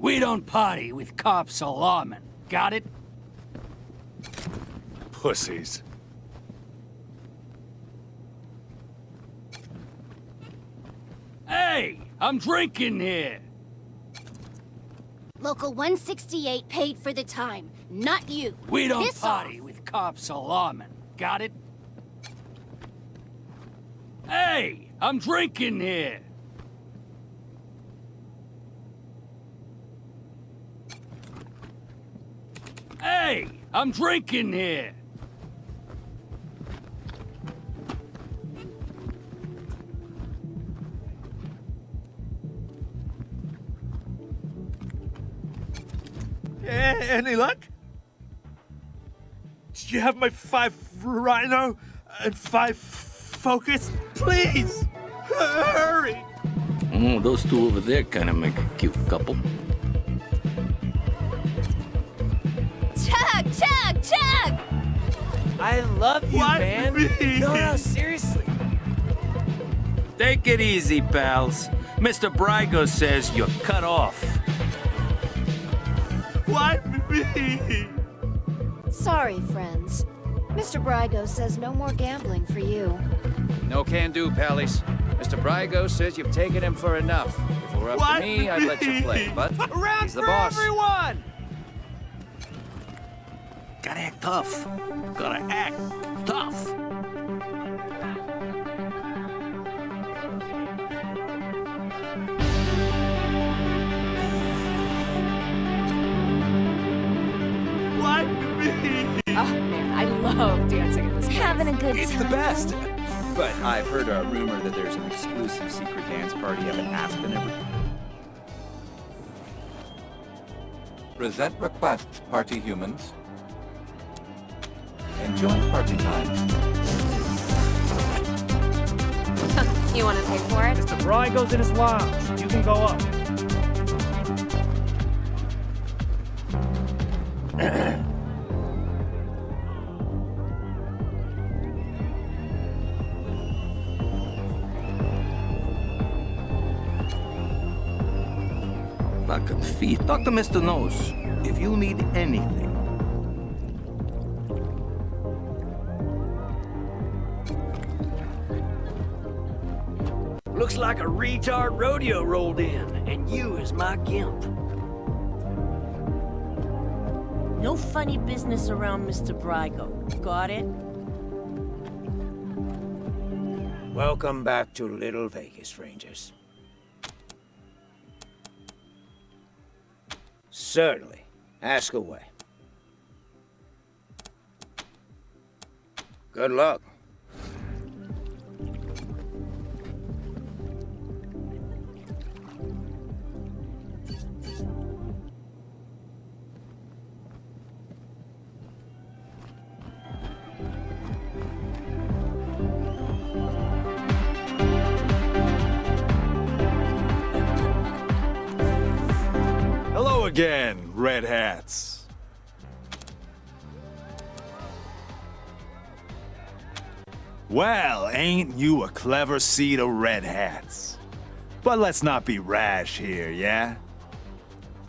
We don't party with cops or lawmen. Got it? Pussies. Hey, I'm drinking here. Local 168 paid for the time, not you. We don't Piss party off. with cops or lawmen. Got it? Hey, I'm drinking here. Hey, I'm drinking here. Any luck? Do you have my 5 rhino and 5 focus? Please! Hurry! Oh, those two over there kind of make a cute couple. Chug, chug, chug! I love you, What? man. Me? No, seriously. Take it easy, pals. Mr. Brygo says you're cut off. Why me? Sorry, friends. Mr. Brygo says no more gambling for you. No can do, Pallies. Mr. Brygo says you've taken him for enough. If it were up What? to me, I'd let you play, but Round he's the for boss. everyone! Gotta act tough. Gotta act tough. Why me? Oh man, I love dancing in this place. Having a good It's time. the best. But I've heard a rumor that there's an exclusive secret dance party up in Aspen every... Present requests, party humans. Enjoy party time. You want to pay for it? Mr. Brygo's in his lounge. You can go up. Fucking feet. Talk to Mr. Nose. If you need anything. Looks like a retard rodeo rolled in, and you is my gimp. No funny business around Mr. Brygo. Got it? Welcome back to Little Vegas, Rangers. Certainly. Ask away. Good luck. Hello again, red hats. Well, ain't you a clever seed of red hats? But let's not be rash here, yeah?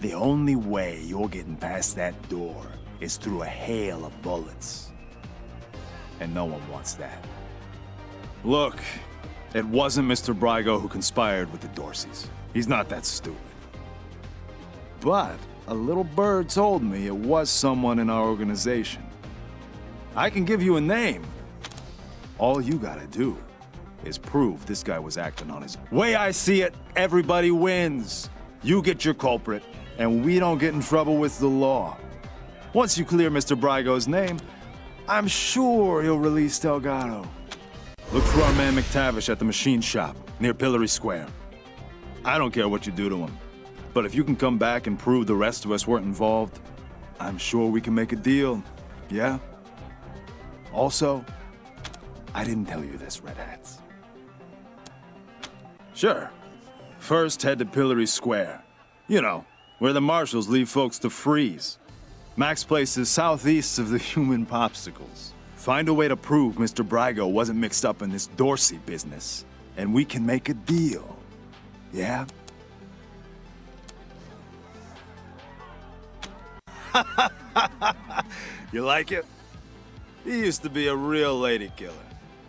The only way you're getting past that door is through a hail of bullets. And no one wants that. Look, it wasn't Mr. Brygo who conspired with the Dorseys. He's not that stupid. But a little bird told me it was someone in our organization. I can give you a name. All you gotta do is prove this guy was acting on his... Way I see it, everybody wins. You get your culprit, and we don't get in trouble with the law. Once you clear Mr. Brygo's name, I'm sure he'll release Delgado. Look for our man McTavish at the machine shop, near Pillory Square. I don't care what you do to him. But if you can come back and prove the rest of us weren't involved, I'm sure we can make a deal, yeah? Also, I didn't tell you this, Red Hats. Sure. First, head to Pillory Square. You know, where the marshals leave folks to freeze. Mac's place is southeast of the human popsicles. Find a way to prove Mr. Brygo wasn't mixed up in this Dorsey business, and we can make a deal, yeah? You like it? He used to be a real lady killer.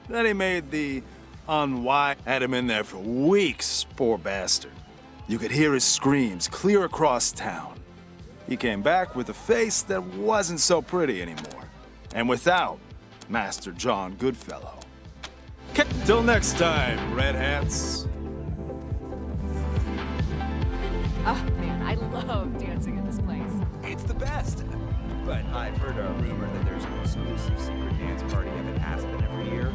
Then he made the unwise. Had him in there for weeks, poor bastard. You could hear his screams clear across town. He came back with a face that wasn't so pretty anymore. And without Master John Goodfellow. Till next time, Red Hats. Oh, man, I love dancing in this place. It's the best. But I've heard a rumor that there's an exclusive secret dance party up in Aspen every year.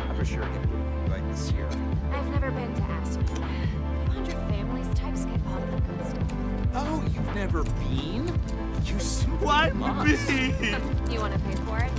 I'm for sure gonna invite this year. I've never been to Aspen. 200 families types get all the good stuff. Oh, you've never been? You simply Why must. me? You want to pay for it?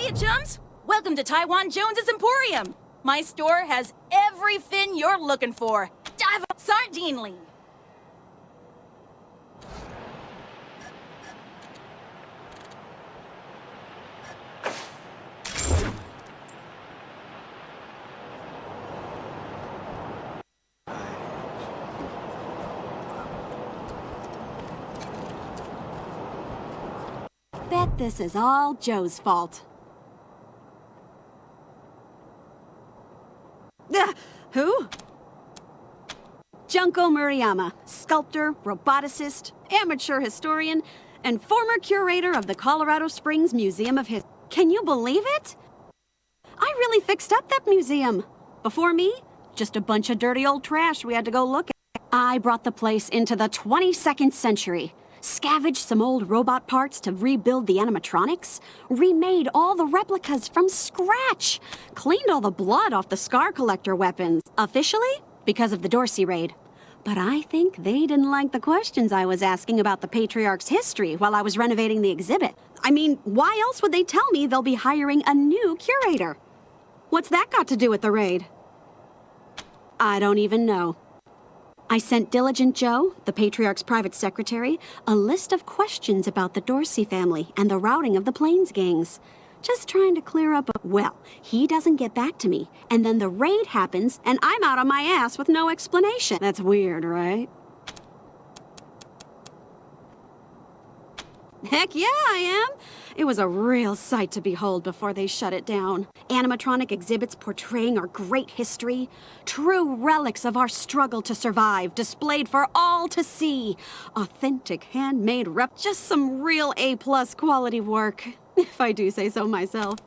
Hey, chums! Welcome to Taiwan Jones's Emporium. My store has everything you're looking for. Dive sardinely. Bet this is all Joe's fault. Who? Junko Murayama, sculptor, roboticist, amateur historian, and former curator of the Colorado Springs Museum of History. Can you believe it? I really fixed up that museum. Before me, just a bunch of dirty old trash we had to go look at. I brought the place into the 22nd century. Scavenged some old robot parts to rebuild the animatronics, remade all the replicas from scratch, cleaned all the blood off the scar collector weapons, officially because of the Dorsey raid. But I think they didn't like the questions I was asking about the Patriarch's history while I was renovating the exhibit. I mean, why else would they tell me they'll be hiring a new curator? What's that got to do with the raid? I don't even know. I sent Diligent Joe, the Patriarch's private secretary, a list of questions about the Dorsey family and the routing of the Plains gangs. Just trying to clear up. Well, he doesn't get back to me, and then the raid happens, and I'm out on my ass with no explanation. That's weird, right? Heck yeah, I am. It was a real sight to behold before they shut it down. Animatronic exhibits portraying our great history. True relics of our struggle to survive, displayed for all to see. Authentic handmade just some real A-plus quality work, if I do say so myself.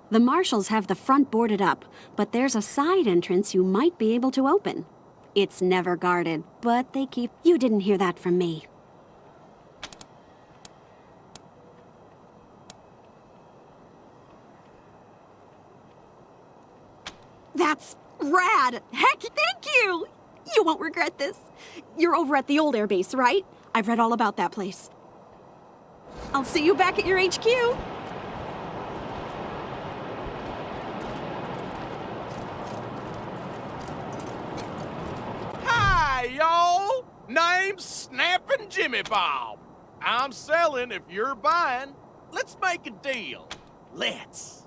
The marshals have the front boarded up, but there's a side entrance you might be able to open. It's never guarded, but they keep... You didn't hear that from me. That's right! God! Heck, thank you! You won't regret this. You're over at the old airbase, right? I've read all about that place. I'll see you back at your HQ. Hi, y'all! Name's Snappin' Jimmy Bob. I'm selling if you're buying. Let's make a deal. Let's.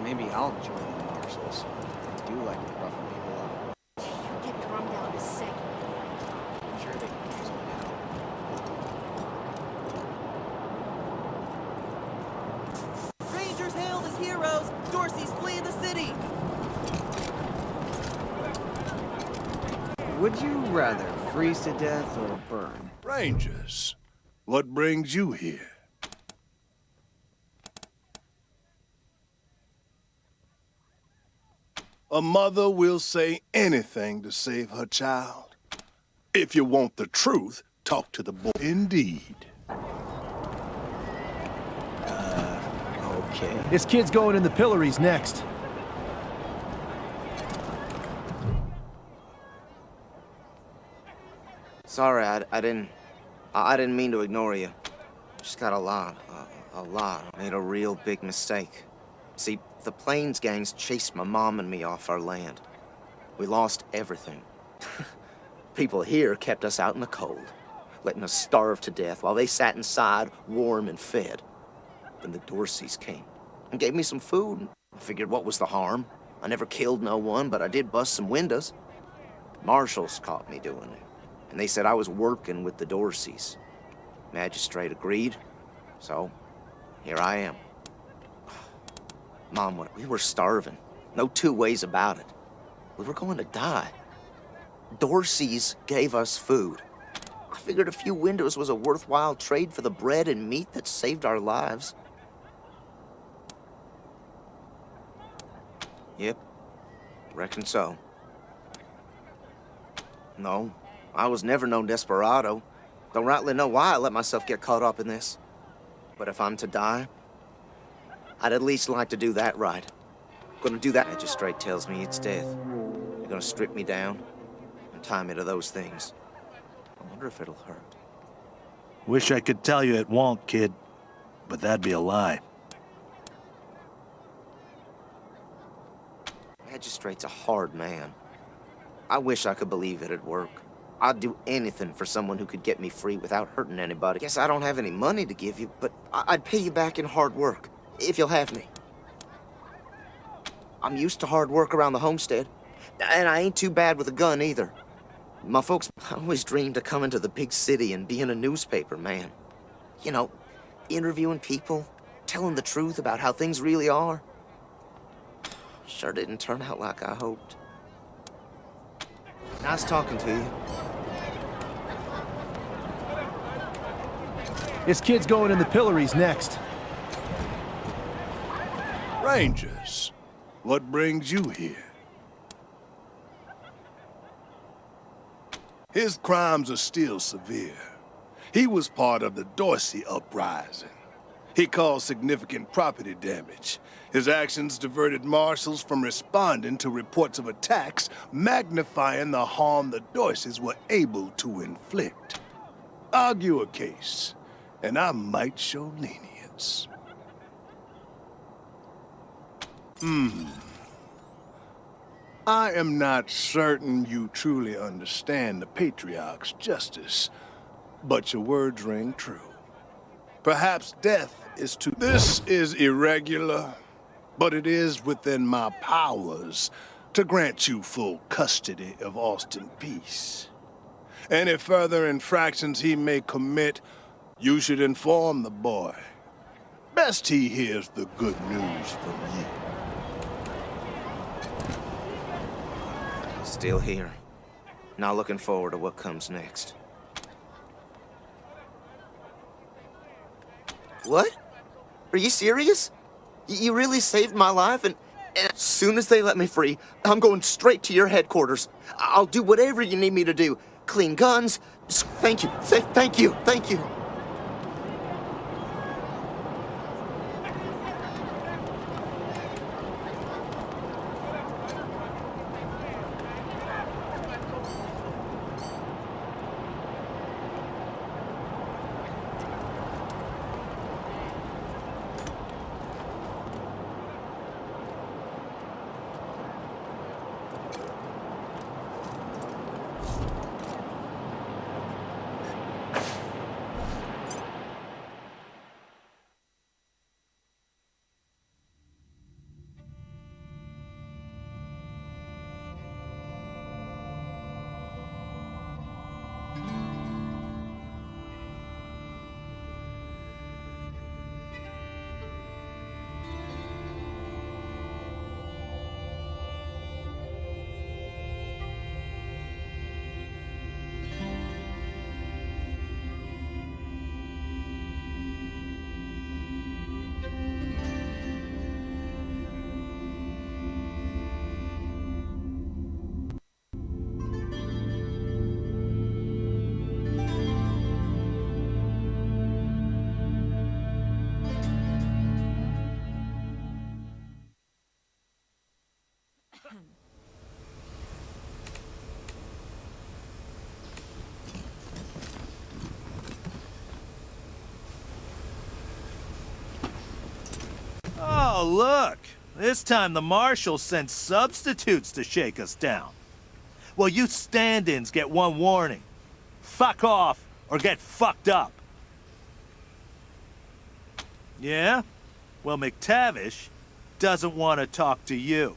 Maybe I'll join the marshals. I do like to roughen people up. You get drummed out in a second. I'm sure they can use me now. Rangers hailed as heroes! Dorsey's fleeing the city! Would you rather freeze to death or burn? Rangers, what brings you here? A mother will say anything to save her child. If you want the truth, talk to the boy. Indeed. Okay. This kid's going in the pillories next. Sorry, I didn't mean to ignore you. Just got a lot. Made a real big mistake. See, the Plains gangs chased my mom and me off our land. We lost everything. People here kept us out in the cold, letting us starve to death while they sat inside, warm and fed. Then the Dorseys came and gave me some food. I figured, what was the harm? I never killed no one, but I did bust some windows. Marshals caught me doing it, and they said I was working with the Dorseys. Magistrate agreed, so here I am. Mom, we were starving. No two ways about it. We were going to die. Dorseys gave us food. I figured a few windows was a worthwhile trade for the bread and meat that saved our lives. Yep, reckon so. No, I was never no desperado. Don't rightly know why I let myself get caught up in this. But if I'm to die, I'd at least like to do that right. Gonna do that. Magistrate tells me it's death. They're gonna strip me down and tie me to those things. I wonder if it'll hurt. Wish I could tell you it won't, kid, but that'd be a lie. Magistrate's a hard man. I wish I could believe it'd work. I'd do anything for someone who could get me free without hurting anybody. Guess I don't have any money to give you, but I'd pay you back in hard work, if you'll have me. I'm used to hard work around the homestead, and I ain't too bad with a gun either. My folks always dreamed of coming to the big city and being a newspaper man. You know, interviewing people, telling the truth about how things really are. Sure didn't turn out like I hoped. Nice talking to you. This kid's going in the pillories next. Rangers, what brings you here? His crimes are still severe. He was part of the Dorsey uprising. He caused significant property damage. His actions diverted marshals from responding to reports of attacks, magnifying the harm the Dorseys were able to inflict. Argue a case, and I might show lenience. I am not certain you truly understand the Patriarch's justice, but your words ring true. Perhaps death is too... This is irregular, but it is within my powers to grant you full custody of Austin Peace. Any further infractions he may commit You should inform the boy. Best he hears the good news from you. Still here. Now looking forward to what comes next. What? Are you serious? You really saved my life, and as soon as they let me free, I'm going straight to your headquarters. I'll do whatever you need me to do. Clean guns. Thank you. Thank you. Thank you. Oh, look! This time the marshal sent substitutes to shake us down. Well, you stand-ins get one warning. Fuck off, or get fucked up. Yeah? Well, McTavish doesn't want to talk to you.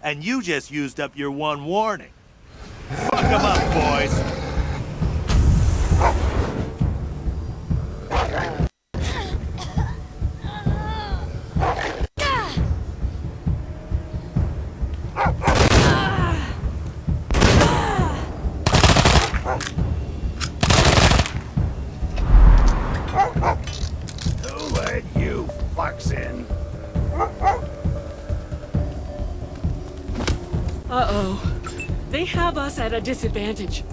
And you just used up your one warning. Fuck 'em up, boys! Who let you fucks in? Uh-oh. They have us at a disadvantage.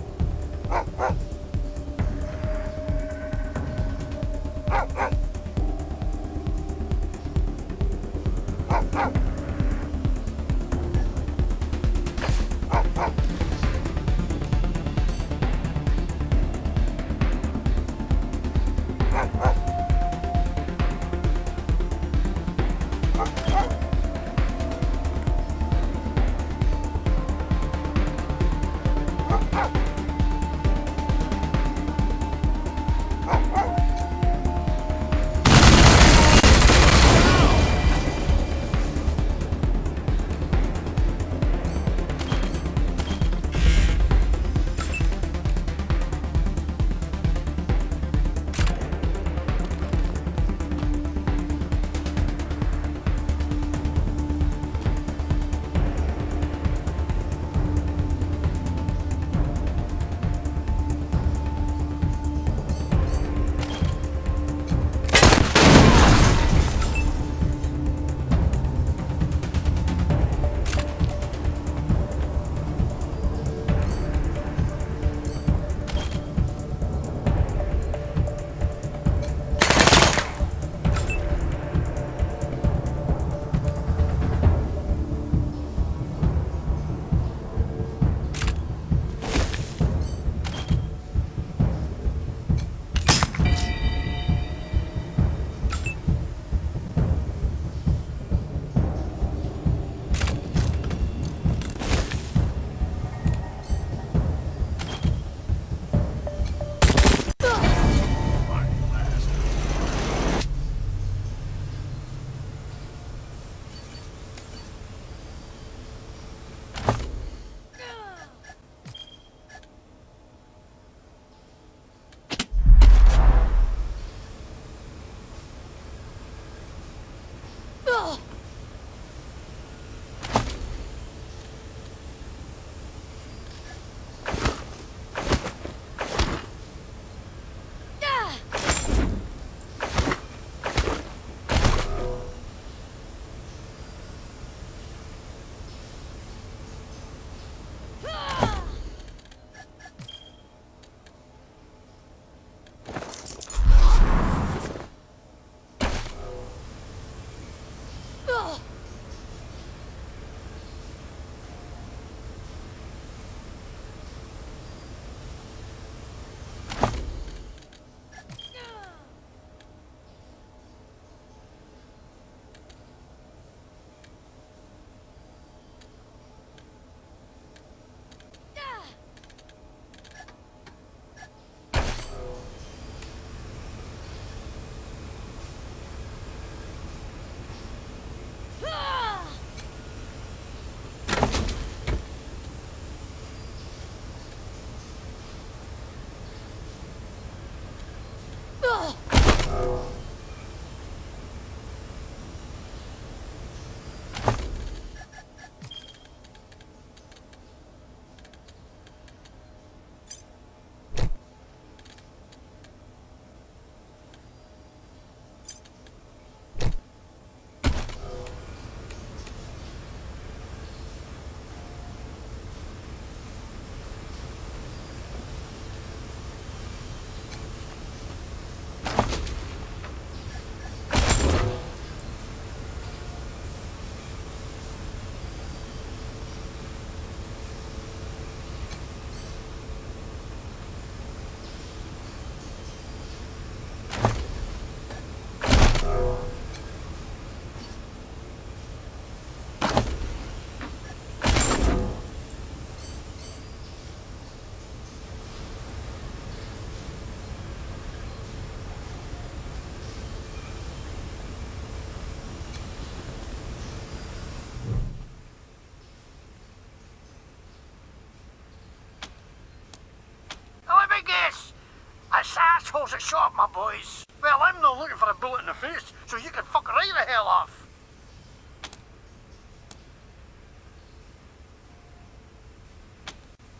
calls it short, my boys. Well, I'm not looking for a bullet in the face, so you can fuck right the hell off.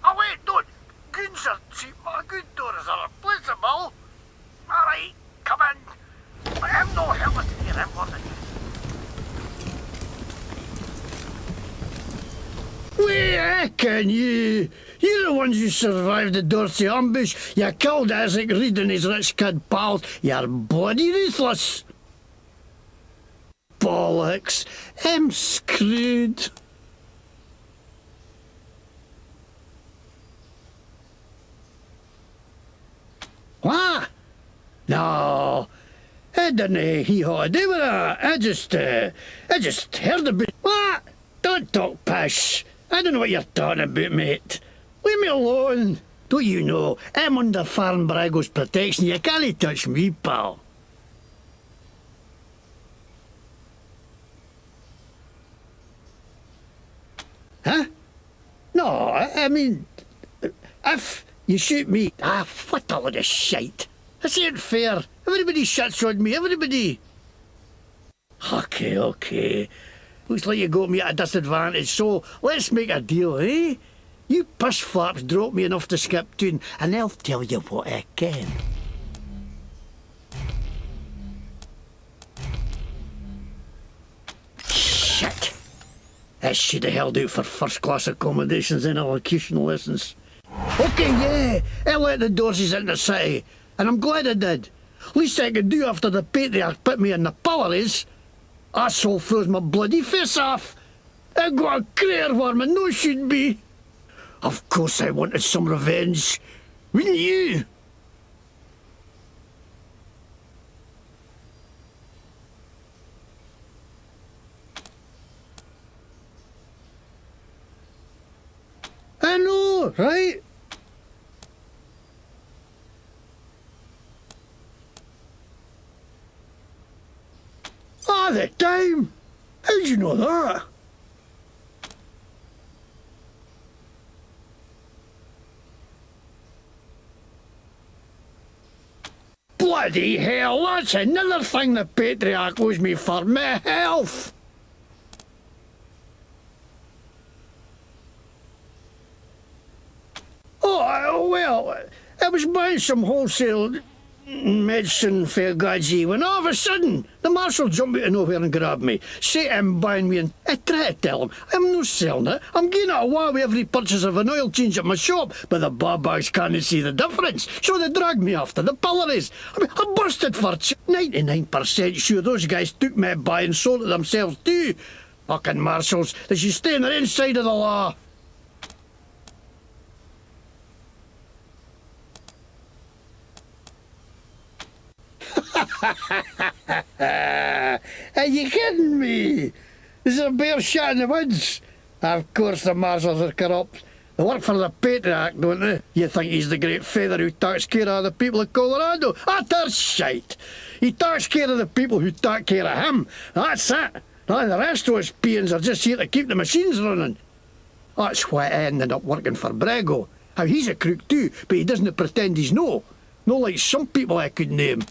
Oh wait, don't. Goons are cheap, but a good door is irreplaceable. Alright, come in. I am no helmet to your important. Wait, I can you? You're the ones who survived the Dorsey ambush. You killed Isaac Reed and his rich kid pals. You're bloody ruthless. Bollocks. I'm screwed. What? No. I didn't hee-haw do with that. I just heard about... What? Don't talk pish. I don't know what you're talking about, mate. Leave me alone. Don't you know, I'm under Farm Brago's protection. You can't touch me, pal. Huh? No, I mean, if you shoot me... what a load of shite. This ain't fair. Everybody shits on me, everybody. Okay. Looks like you got me at a disadvantage, so let's make a deal, eh? You push flaps drop me enough to skip tune, and I'll tell you what I can. Shit! I should have held out for first-class accommodations and elocution lessons. Okay, yeah, I let the Dorseys into the city, and I'm glad I did. Least I could do after the Patriarch put me in the pillories. Asshole froze my bloody face off. I got a crater worm and no should be. Of course I wanted some revenge. Wouldn't you? I know, right? All the time? How'd you know that? Bloody hell, that's another thing the Patriarch owes me for my health. Oh, well, I was buying some wholesale medicine for Gaji when all of a sudden the marshal jumped out of nowhere and grabbed me. Say I'm buying me, and I try to tell him I'm no selling it. I'm getting it away with every purchase of an oil change at my shop, but the barbags can't see the difference, so they dragged me after the pillories. I mean, I busted for 99% sure those guys took me by and sold it themselves too. Fucking marshals, they should stay on their inside of the law. Are you kidding me? Is it a bear shot in the woods? Of course the marshals are corrupt. They work for the Patriarch, don't they? You think he's the great feather who takes care of the people of Colorado? That's shite. He takes care of the people who take care of him. That's it. And the rest of us peons are just here to keep the machines running. That's why I ended up working for Brago. How he's a crook too, but he doesn't pretend he's no. No like some people I could name.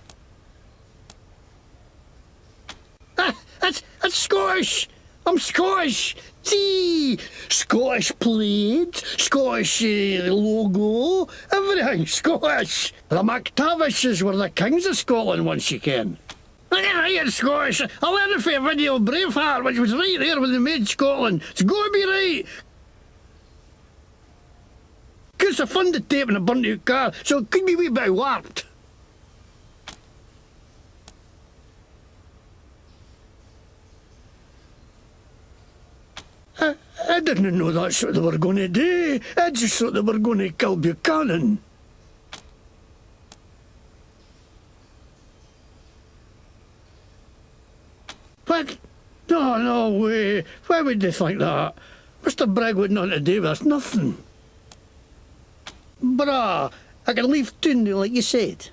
That's Scottish. I'm Scottish. See, Scottish plaid, Scottish logo, everything Scottish. The McTavishes were the kings of Scotland once you can. I ain't Scottish. I learned it from a video of Braveheart, which was right there when they made Scotland. It's got to be right. Because I funded tape in a burnt out car, so it could be a wee bit warped. I didn't know that's what they were going to do. I just thought they were going to kill Buchanan. What? No way. Why would they think that? Mr. Bragg would nothing to do with us, nothing. Brah, I can leave town like you said.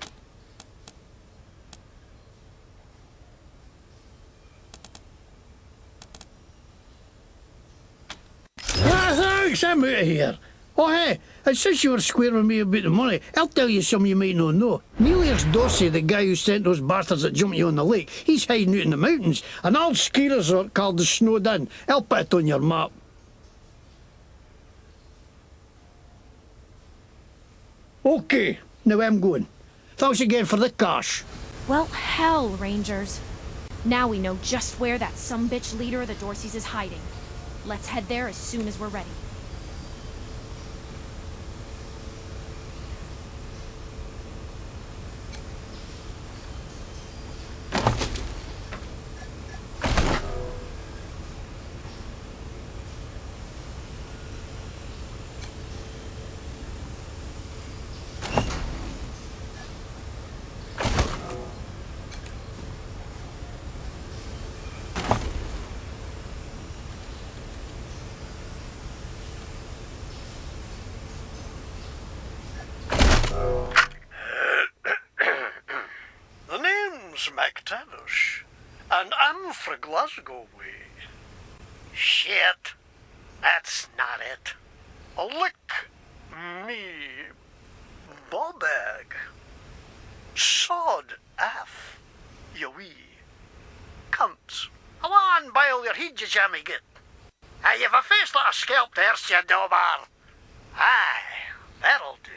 Thanks, I'm out of here. Oh hey, And since you were square with me about the money, I'll tell you something you might not know. Milius Dorsey, the guy who sent those bastards that jumped you on the lake, he's hiding out in the mountains. An old ski resort called the Snowed Inn. I'll put it on your map. Okay, now I'm going. Thanks again for the cash. Well, hell, Rangers. Now we know just where that sumbitch leader of the Dorseys is hiding. Let's head there as soon as we're ready. And I'm fra Glasgow way. Shit, that's not it. Lick me bobag. Sod F, you wee cunts. Come on, bile your heed, you jammy git. Hey, you've a face like a scalped horse, you dobar. Aye, that'll do.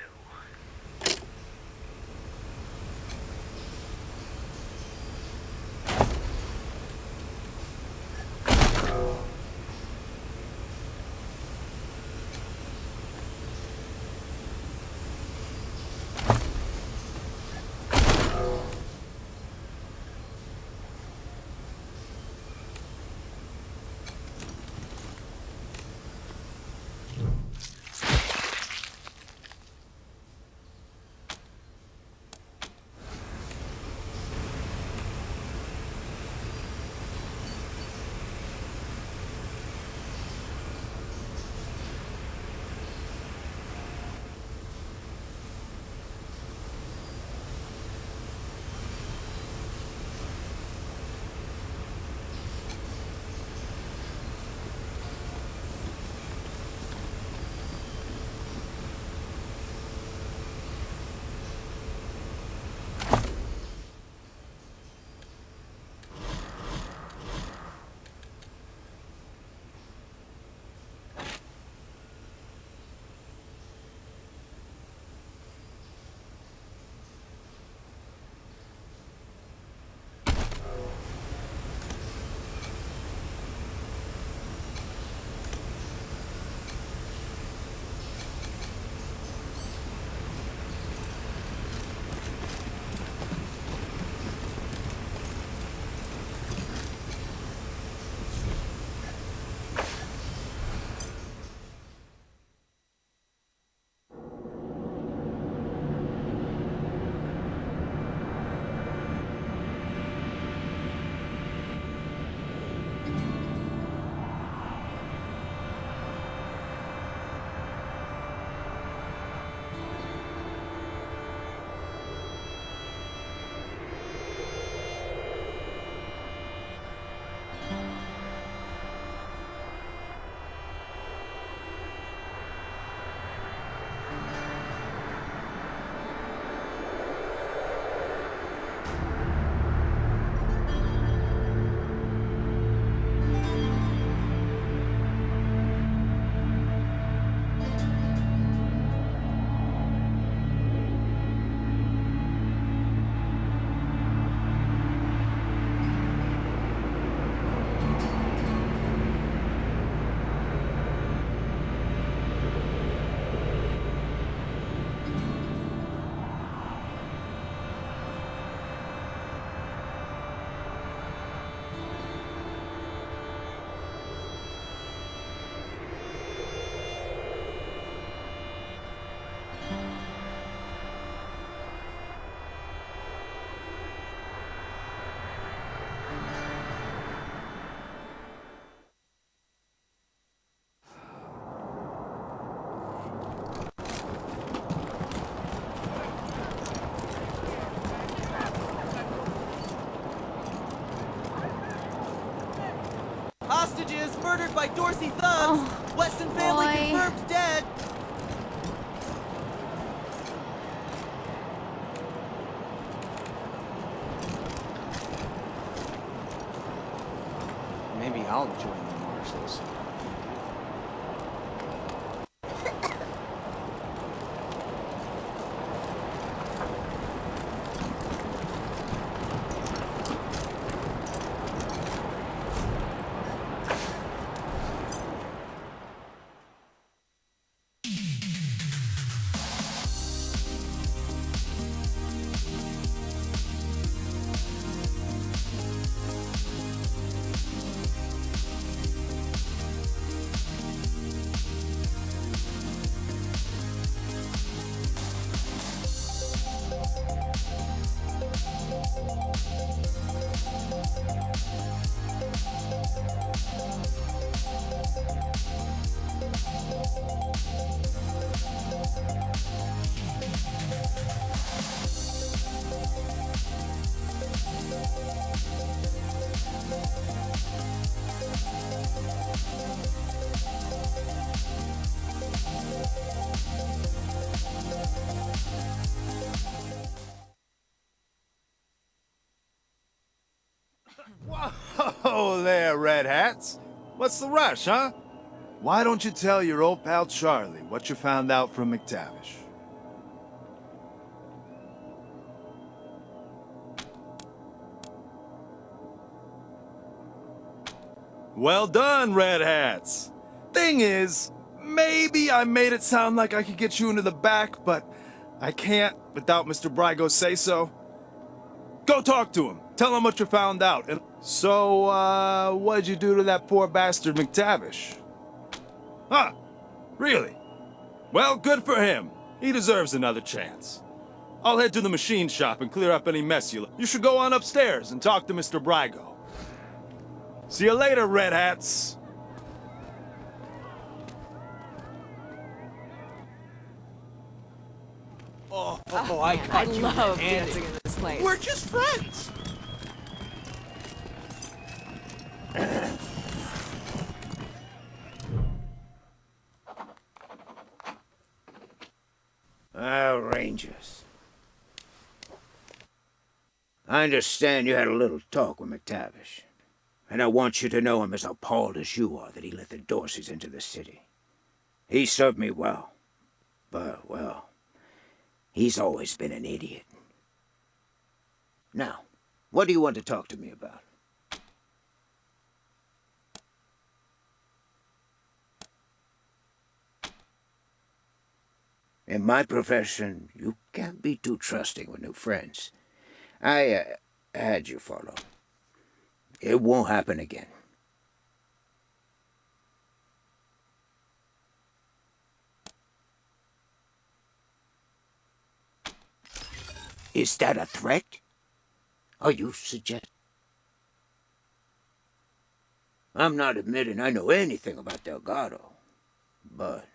Hostages murdered by Dorsey thugs. Weston family confirmed dead. I'll join the marshals. Whoa there, Red Hats. What's the rush, huh? Why don't you tell your old pal Charlie what you found out from McTavish? Well done, Red Hats. Thing is, maybe I made it sound like I could get you into the back, but I can't without Mr. Brygo's say-so. Go talk to him. Tell him what you found out. And so, what'd you do to that poor bastard McTavish? Huh? Really? Well, good for him. He deserves another chance. I'll head to the machine shop and clear up any mess you should go on upstairs and talk to Mr. Brygo. See you later, Red Hats. I love dancing in this place. We're just friends. Rangers. I understand you had a little talk with McTavish. And I want you to know I'm as appalled as you are that he let the Dorseys into the city. He served me well. But, well, he's always been an idiot. Now, what do you want to talk to me about? In my profession, you can't be too trusting with new friends. I had you follow. It won't happen again. Is that a threat? Are you suggesting? I'm not admitting I know anything about Delgado, but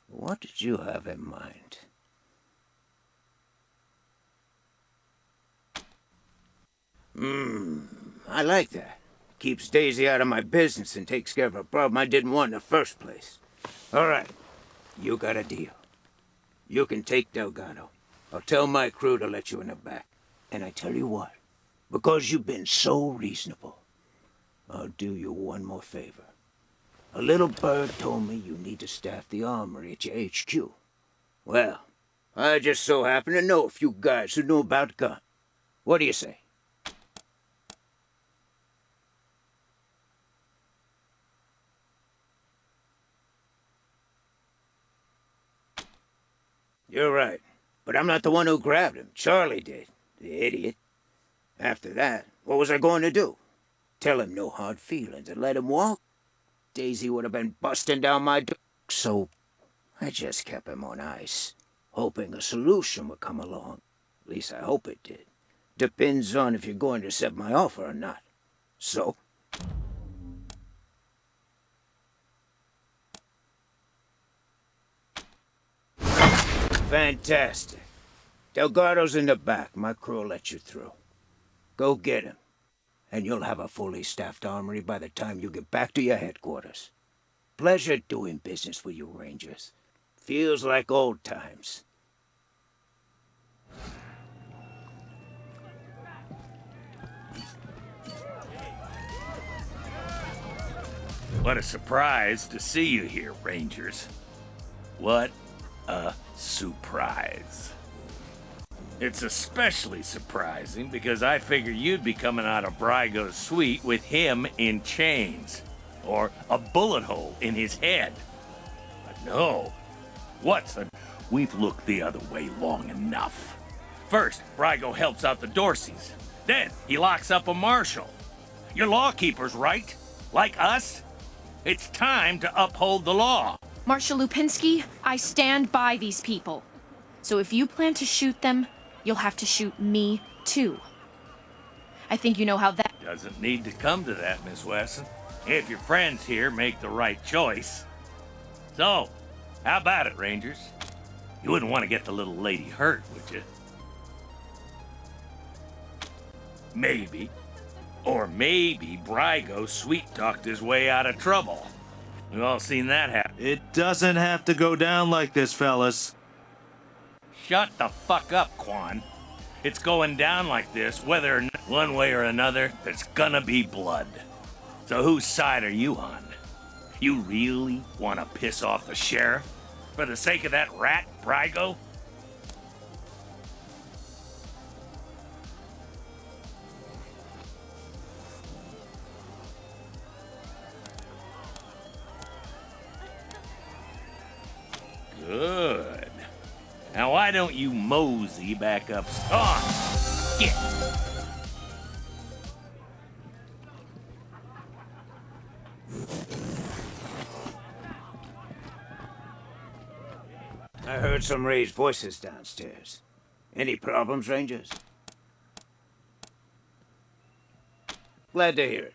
what did you have in mind? I like that. Keeps Daisy out of my business and takes care of a problem I didn't want in the first place. All right, you got a deal. You can take Delgado. I'll tell my crew to let you in the back. And I tell you what, because you've been so reasonable, I'll do you one more favor. A little bird told me you need to staff the armory at your HQ. Well, I just so happen to know a few guys who know about guns. What do you say? You're right, but I'm not the one who grabbed him. Charlie did, the idiot. After that, what was I going to do? Tell him no hard feelings and let him walk? Daisy would have been busting down my door. So I just kept him on ice, hoping a solution would come along. At least I hope it did. Depends on if you're going to accept my offer or not. So? Fantastic. Delgado's in the back. My crew will let you through. Go get him, and you'll have a fully staffed armory by the time you get back to your headquarters. Pleasure doing business with you, Rangers. Feels like old times. What a surprise to see you here, Rangers. What a surprise. It's especially surprising because I figured you'd be coming out of Brygo's suite with him in chains, or a bullet hole in his head. But no, Watson, we've looked the other way long enough. First, Brygo helps out the Dorseys. Then, he locks up a marshal. You're law keepers, right? Like us? It's time to uphold the law. Marshal Lupinski, I stand by these people. So if you plan to shoot them, you'll have to shoot me, too. I think you know how that... Doesn't need to come to that, Miss Wesson. If your friends here make the right choice. So, how about it, Rangers? You wouldn't want to get the little lady hurt, would you? Maybe. Or maybe Brygo sweet-talked his way out of trouble. We've all seen that happen. It doesn't have to go down like this, fellas. Shut the fuck up, Quan. It's going down like this, whether or not, one way or another, there's gonna be blood. So whose side are you on? You really want to piss off the sheriff? For the sake of that rat, Brygo? Good. Now why don't you mosey back up? On! Get! I heard some raised voices downstairs. Any problems, Rangers? Glad to hear it.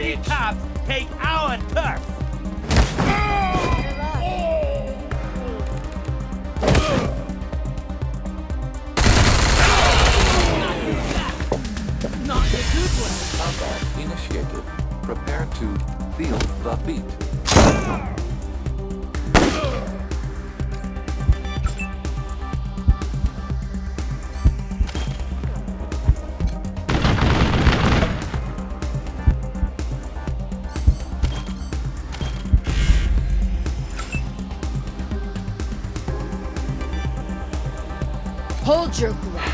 You cops take our turf! Not the good one. Combat initiated. Prepare to feel the beat. Hold your ground.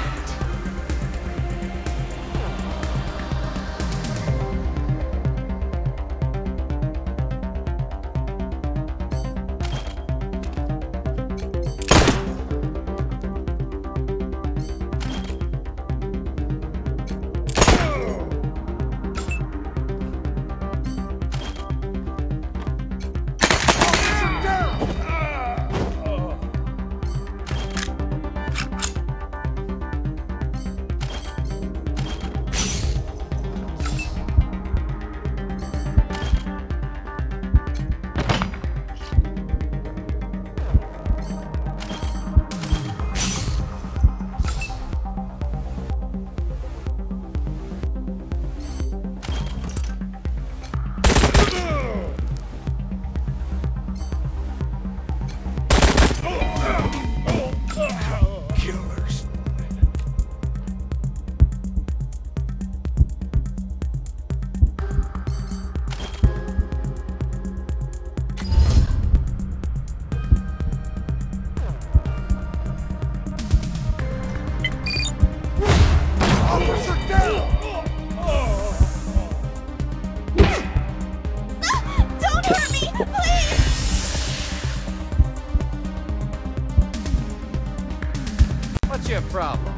What's your problem?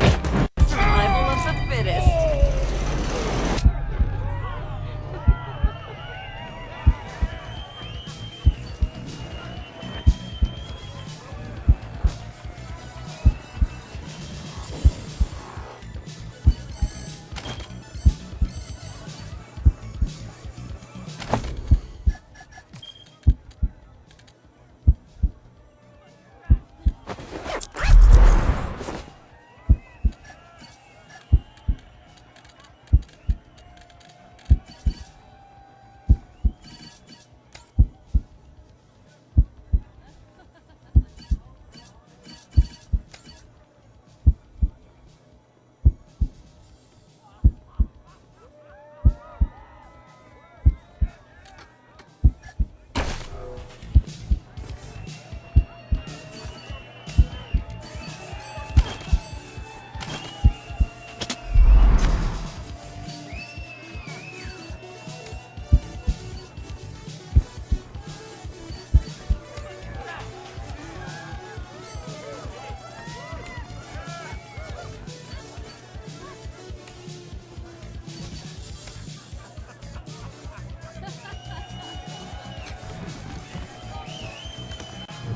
Survival of the fittest.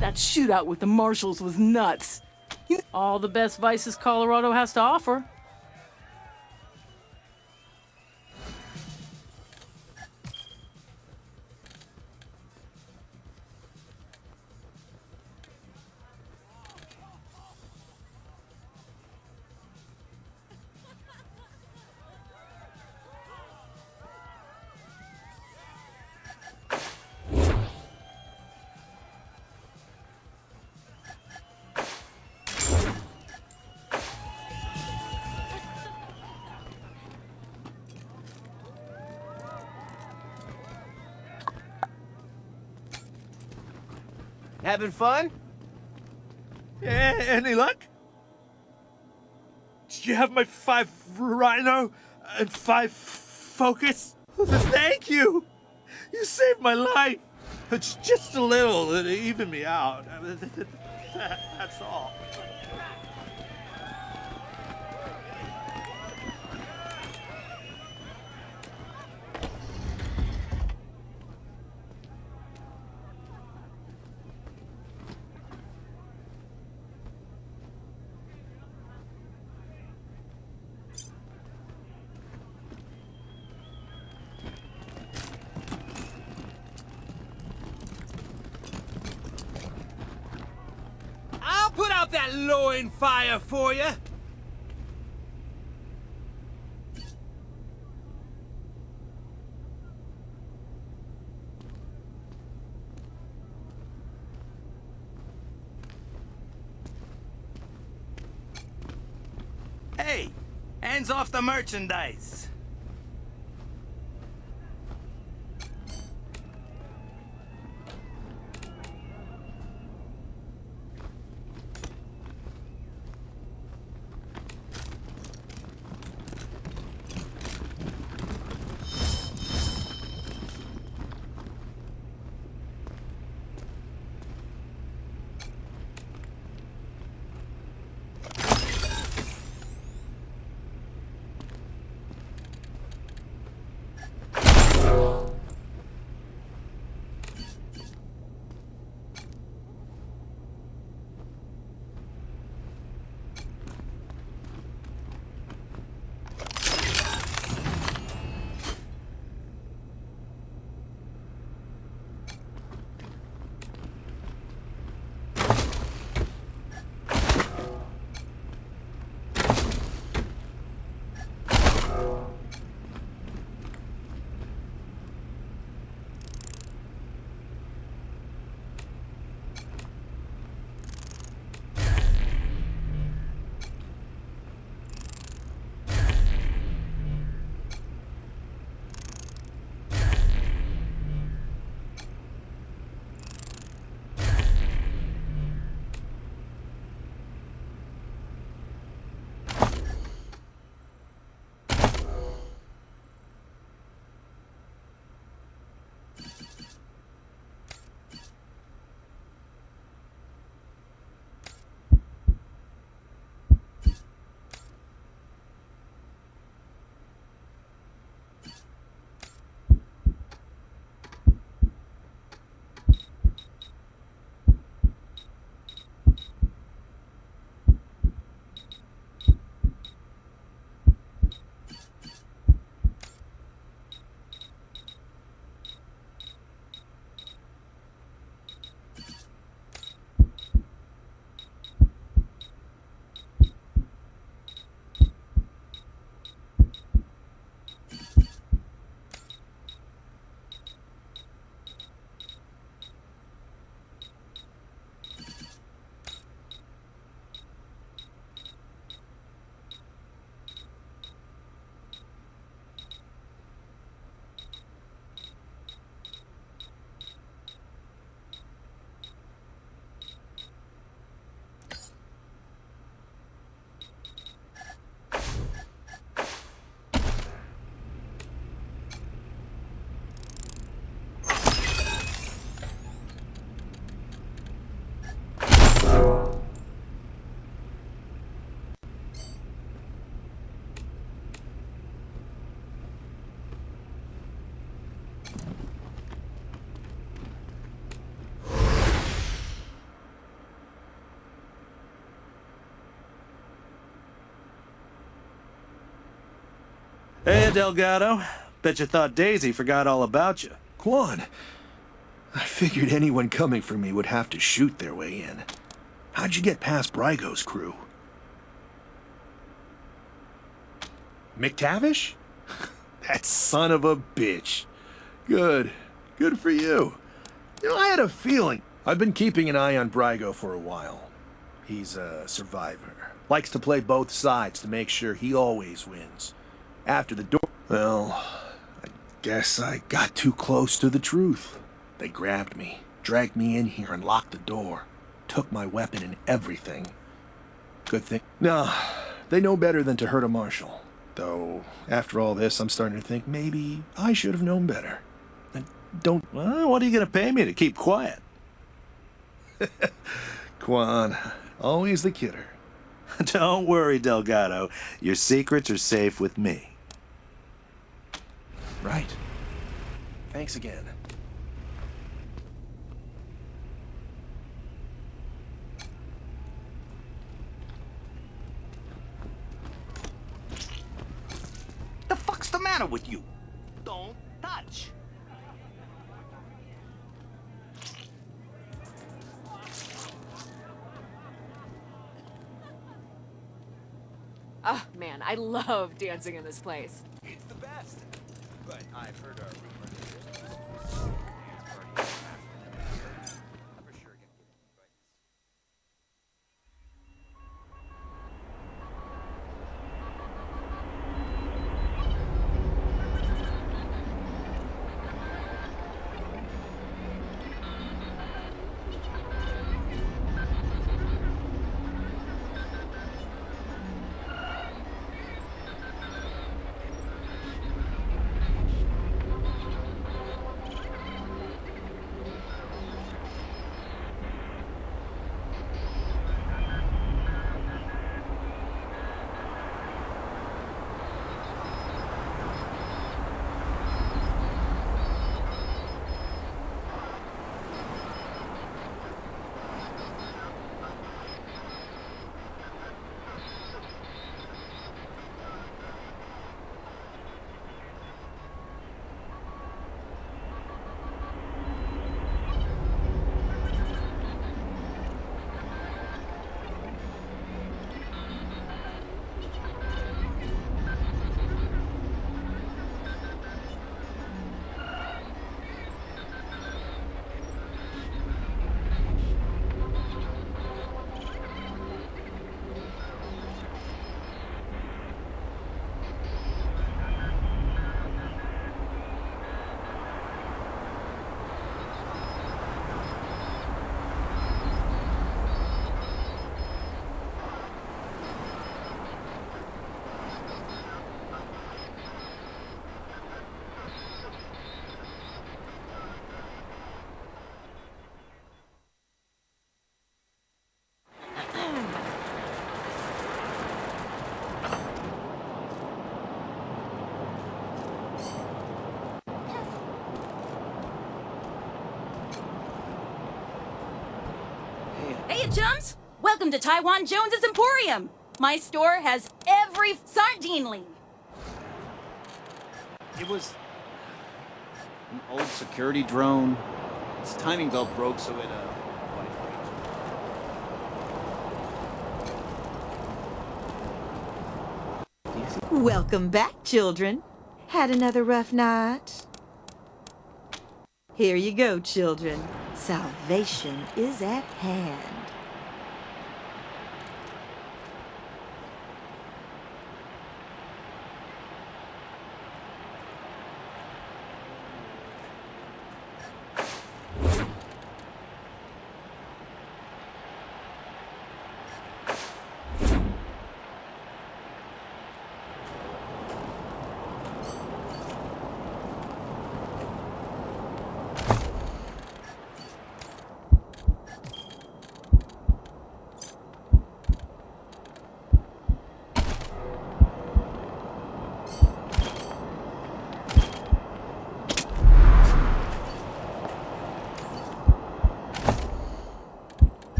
That shootout with the marshals was nuts. All the best vices Colorado has to offer. Having fun? Yeah, any luck? Did you have my 5 rhino and 5 focus? Thank you! You saved my life! It's just a little to even me out. That's all. that loin fire for you. Hey, hands off the merchandise. Hey, Delgado. Bet you thought Daisy forgot all about you. Quan, I figured anyone coming for me would have to shoot their way in. How'd you get past Brygo's crew? McTavish? That son of a bitch. Good. Good for you. You know, I had a feeling. I've been keeping an eye on Brygo for a while. He's a survivor. Likes to play both sides to make sure he always wins. After the door... Well, I guess I got too close to the truth. They grabbed me, dragged me in here and locked the door. Took my weapon and everything. Good thing... No, they know better than to hurt a marshal. Though, after all this, I'm starting to think maybe I should have known better. And don't... Well, what are you going to pay me to keep quiet? Quan, always the kidder. Don't worry, Delgado. Your secrets are safe with me. Right. Thanks again. The fuck's the matter with you? Don't touch. Oh, man, I love dancing in this place. It's the best. But I've heard our Hey, chums! Welcome to Taiwan Jones's Emporium. My store has every sardinely. It was an old security drone. Its timing belt broke, so it Welcome back, children. Had another rough night? Here you go, children. Salvation is at hand.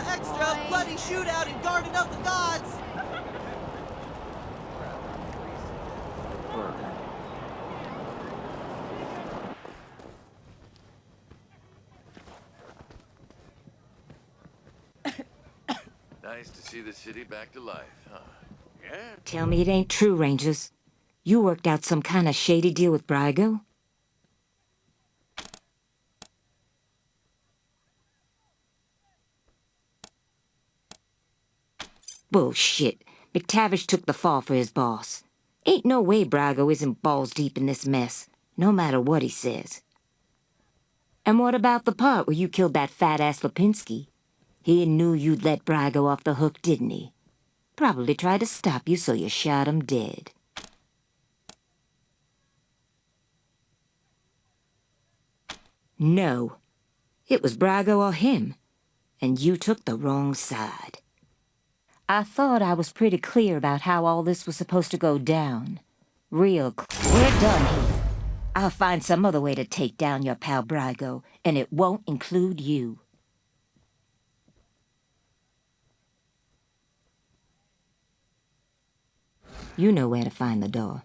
Extra bloody shootout in Garden of the Gods! Nice to see the city back to life, huh? Yeah? Tell me it ain't true, Rangers. You worked out some kind of shady deal with Brygo? Bullshit. McTavish took the fall for his boss. Ain't no way Brygo isn't balls deep in this mess, no matter what he says. And what about the part where you killed that fat-ass Lipinski? He knew you'd let Brygo off the hook, didn't he? Probably tried to stop you, so you shot him dead. No. It was Brygo or him. And you took the wrong side. I thought I was pretty clear about how all this was supposed to go down. Real clear. We're done here. I'll find some other way to take down your pal Brygo, and it won't include you. You know where to find the door.